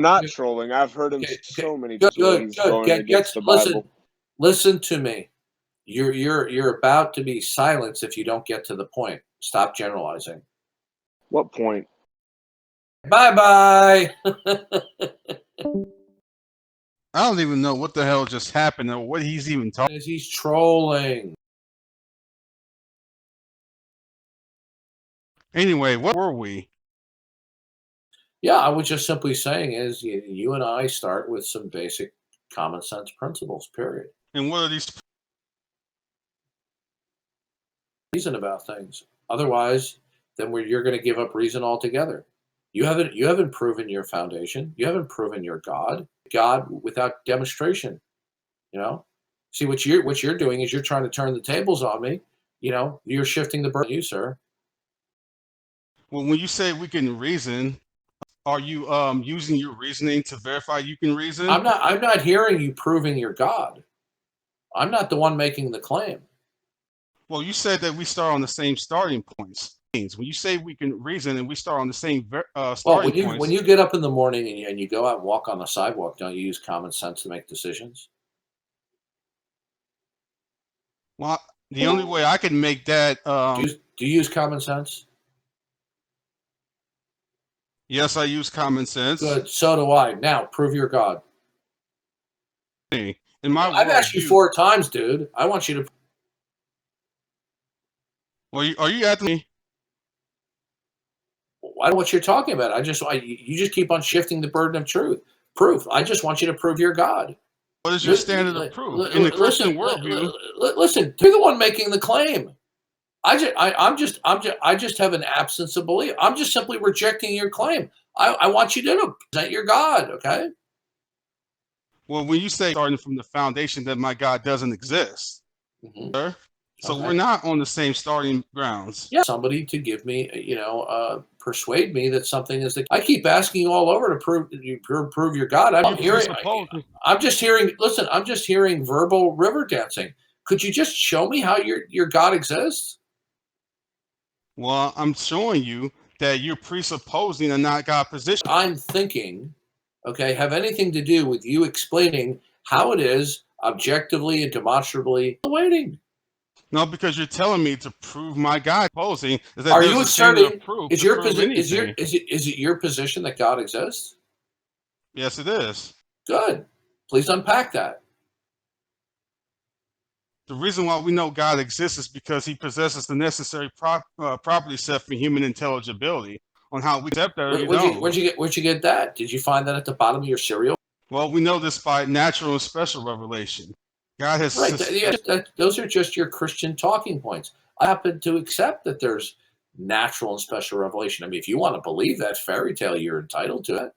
Not trolling. I've heard him Okay, so many good, times where good, he's good. going against the Listen, Bible. listen to me. You're about to be silenced if you don't get to the point. Stop generalizing. What point? Bye bye. I don't even know what the hell just happened or what he's even talking. He's trolling. Anyway, what were we? Yeah, I was just simply saying is you and I start with some basic common sense principles, period. And what are these? Reason about things. Otherwise, then you're going to give up reason altogether. You haven't proven your foundation. You haven't proven your God. God without demonstration. You know? See what you're doing is you're trying to turn the tables on me. You know, you're shifting the burden on you, sir. Well, when you say we can reason, are you using your reasoning to verify you can reason? I'm not hearing you proving your God. I'm not the one making the claim. Well, you said that we start on the same starting points. When you say we can reason and we start on the same starting points. When you get up in the morning and you go out and walk on the sidewalk, don't you use common sense to make decisions? Well, the only way I can make that. Do you use common sense? Yes, I use common sense. Good. So do I. Now, prove your God. In my I've asked you 4 times, dude. I want you to. Well, are you asking me? I don't know what you're talking about. You just keep on shifting the burden of proof. I just want you to prove your God. What is your standard of proof in the Christian worldview? Listen, you're the one making the claim. I just have an absence of belief. I'm just simply rejecting your claim. I want you to present your God, okay? Well, when you say starting from the foundation that my God doesn't exist, sir, so we're not on the same starting grounds. Yeah, somebody to give me, persuade me that something is the. I keep asking you all over to prove your God. I'm just hearing verbal river dancing. Could you just show me how your God exists? Well, I'm showing you that you're presupposing a not God position. I'm thinking, okay, have anything to do with you explaining how it is objectively and demonstrably waiting. No, because you're telling me to prove my God posing. Are you asserting? Is it your position that God exists? Yes, it is. Good. Please unpack that. The reason why we know God exists is because he possesses the necessary property set for human intelligibility. On how we accept that or you don't. Where'd you get that? Did you find that at the bottom of your cereal? Well, we know this by natural and special revelation. God has those are just your Christian talking points. I happen to accept that there's natural and special revelation. I mean, if you want to believe that fairy tale, you're entitled to it.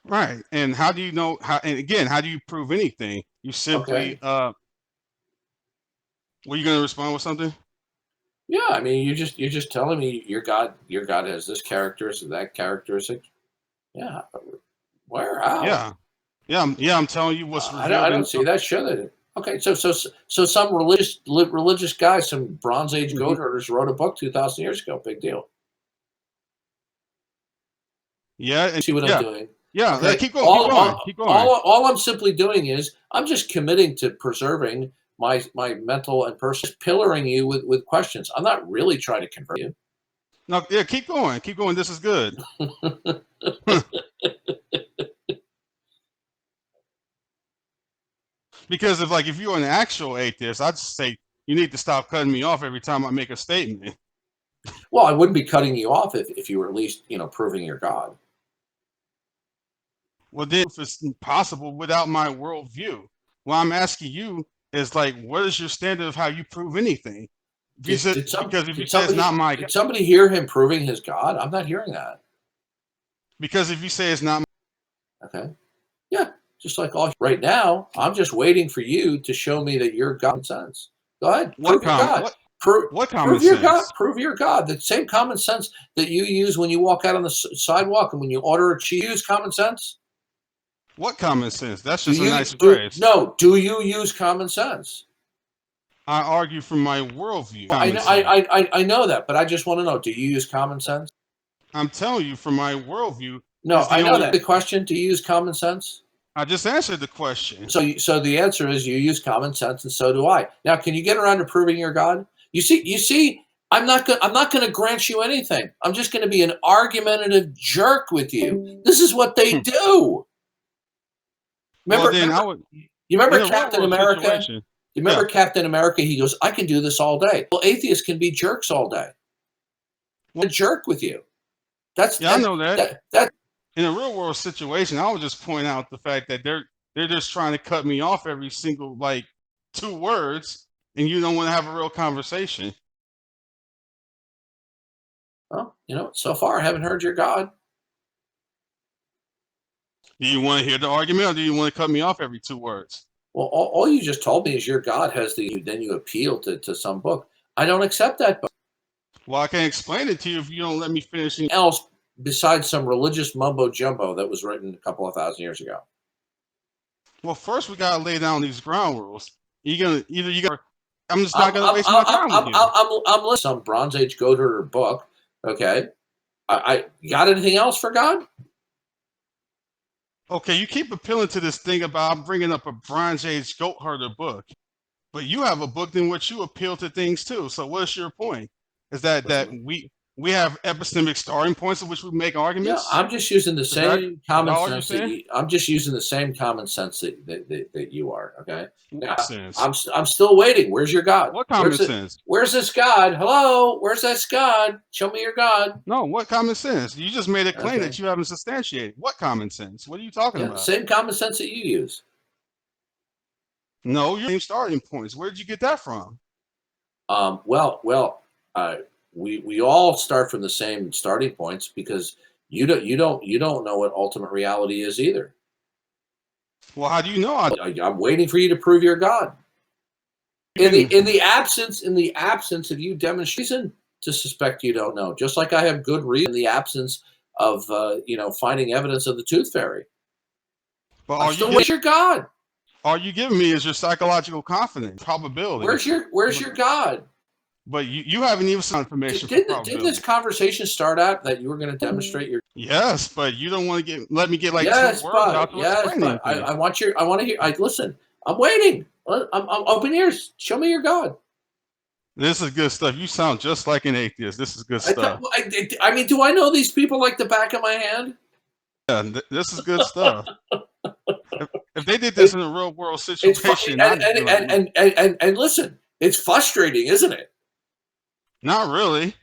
Right. And how do you know how? And again, how do you prove anything? You simply. Were you going to respond with something? Yeah, I mean, you're just telling me your God has this characteristic, that characteristic. Yeah. Where? How? Yeah. I'm telling you what's revealed. I don't see that. Sure. Okay. So some religious guy, some Bronze Age goat herders wrote a book 2,000 years ago. Big deal. Yeah. See what I'm doing? Yeah. Okay. Keep going. Keep going. All I'm simply doing is I'm just committing to preserving my mental and personal, pillaring you with questions. I'm not really trying to convert you. No, yeah, keep going. Keep going. This is good. Because if you're an actual atheist, I'd say you need to stop cutting me off every time I make a statement. Well, I wouldn't be cutting you off if you were at least, proving your God. Well, then if it's impossible without my worldview, what I'm asking you is what is your standard of how you prove anything? Because if you say it's not my God. Did somebody hear him proving his God? I'm not hearing that. Because if you say it's not my. Okay. Yeah. Just like right now, I'm just waiting for you to show me that you're common sense. Go ahead. Prove your God. What common sense? Prove your God. The same common sense that you use when you walk out on the sidewalk and when you order a cheese. Use common sense? What common sense? That's just a nice phrase. No. Do you use common sense? I argue from my worldview. I know that, but I just want to know, do you use common sense? I'm telling you from my worldview No, I know that. The question: do you use common sense? I just answered the question. So the answer is you use common sense, and so do I. Now, can you get around to proving you're God? You see. I'm not going to grant you anything. I'm just going to be an argumentative jerk with you. This is what they do. Remember, you remember Captain America? You remember Captain America? He goes, I can do this all day. Well, atheists can be jerks all day. A jerk with you. I know that. In a real world situation, I would just point out the fact that they're just trying to cut me off every single 2 words, and you don't want to have a real conversation. Well, so far I haven't heard your God. Do you want to hear the argument, or do you want to cut me off every 2 words? Well, all you just told me is your God has then you appeal to some book. I don't accept that book. Well, I can't explain it to you if you don't let me finish. Else besides some religious mumbo jumbo that was written a couple of thousand years ago. Well, first we gotta lay down these ground rules. I'm just not gonna waste my time with you. I'm listening to some Bronze Age goat herder book. Okay, I got anything else for God? Okay, you keep appealing to this thing about I'm bringing up a Bronze Age goat herder book, but you have a book in which you appeal to things too. So what's your point? Is that we have epistemic starting points in which we make arguments? Yeah, I'm just using the same common sense. I'm just using the same common sense that you are. Okay. Now, I'm still waiting. Where's your God? What common sense? Where's this God? Hello. Where's this God? Show me your God. No. What common sense? You just made a claim that you haven't substantiated. What common sense? What are you talking about? Same common sense that you use. No, your same starting points. Where did you get that from? We all start from the same starting points because you don't know what ultimate reality is either. Well, how do you know? I'm waiting for you to prove you're God. In the absence of you demonstrating to suspect you don't know, just like I have good reason in the absence of finding evidence of the tooth fairy. But where's your God? All you giving me is your psychological confidence, probability. Where's your God? But you haven't even some information. Didn't this conversation start out that you were going to demonstrate your? Yes, but you don't want to let me get 2 words out to explain anything. I want to hear. Listen. I'm waiting. I'm open ears. Show me your God. This is good stuff. You sound just like an atheist. This is good stuff. I mean, do I know these people like the back of my hand? Yeah, this is good stuff. If they did this in a real world situation, and listen, it's frustrating, isn't it? Not really.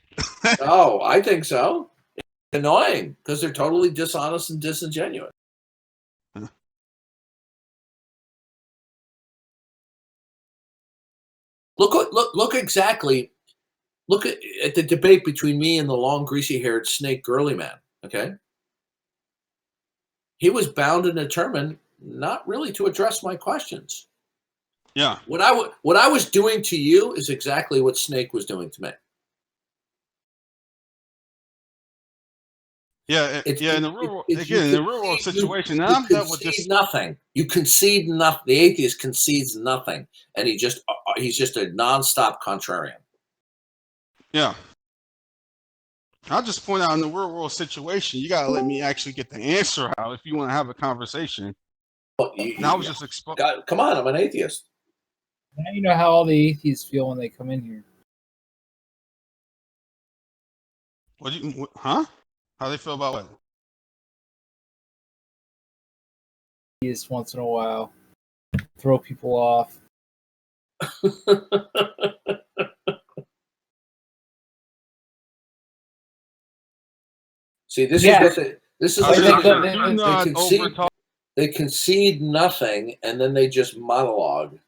Oh, I think so. It's annoying because they're totally dishonest and disingenuous. Look exactly. Look at the debate between me and the long, greasy-haired snake girly man. Okay, he was bound and determined not really to address my questions. Yeah. What I was doing to you is exactly what Snake was doing to me. Yeah, in the real world situation, now I'm done with this. Nothing. You concede nothing. The atheist concedes nothing, and he's just a nonstop contrarian. Yeah. I'll just point out in the real world situation, you gotta let me actually get the answer out if you want to have a conversation. Well, I was just exposed. Come on, I'm an atheist. Now you know how all the atheists feel when they come in here. Huh? How they feel about what? Just once in a while, throw people off. See, this is they concede nothing, and then they just monologue.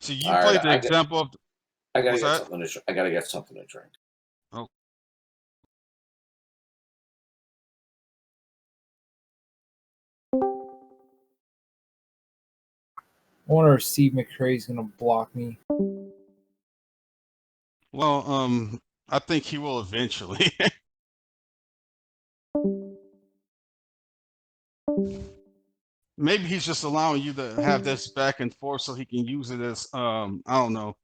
So you played the example of. I gotta get something to drink. Oh. I wonder if Steve McCrae's gonna block me. Well, I think he will eventually. maybe he's just allowing you to have this back and forth so he can use it as I don't know,